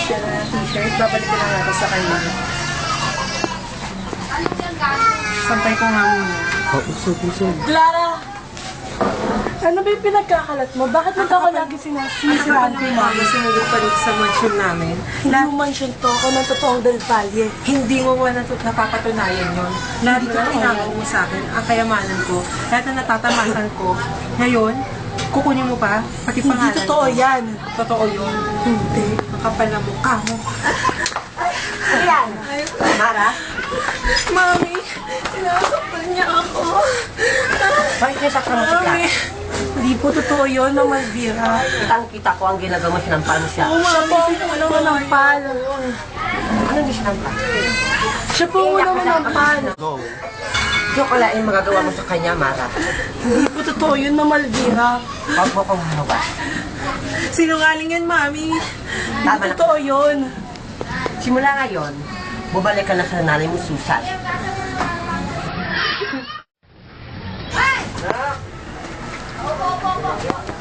siya na t-shirt. Babalik ko na nga sa kanya. Sampay ko nga muna. Usog. Clara! Ano ba yung pinagkakalat mo? Bakit mo ako lagi sinisiraan ko yung mami? Sinugod pa dito sa mansion namin. Hindi mo mansion to ako ng totoong Del Valle. Hindi mo ba napapatunayan yun? Lahat na tinagaw mo sa akin, ang kayamanan ko, lahat na natatamasan ko. Ngayon, kukunin mo pa, pati Hindi pangalan totoo ko. yan. Totoo yun. Hindi. Ang kapal na mukha mo. Ayan. Mara, Mami, sinasaktan niya ako. bakit niya saktan mo si Clara? Mami, hindi po totoo yun, Ma'am Alvira. Kitang-kita ko ang ginagawa mo, sinampal mo siya. Oo, Mami, siya po ang unang manampal. Ano niya sinampal? Siya po ang unang manampal. Hindi ko kalain magagawa mo sa kanya, Mara. Hindi po totoo yun, Ma'am Alvira. Huwag mo kong hanawa. Sinungaling yan, mami. Hindi Tama na. totoo yun. Simula ngayon, bubalik ka na sa nanay mo, Susan. Opo.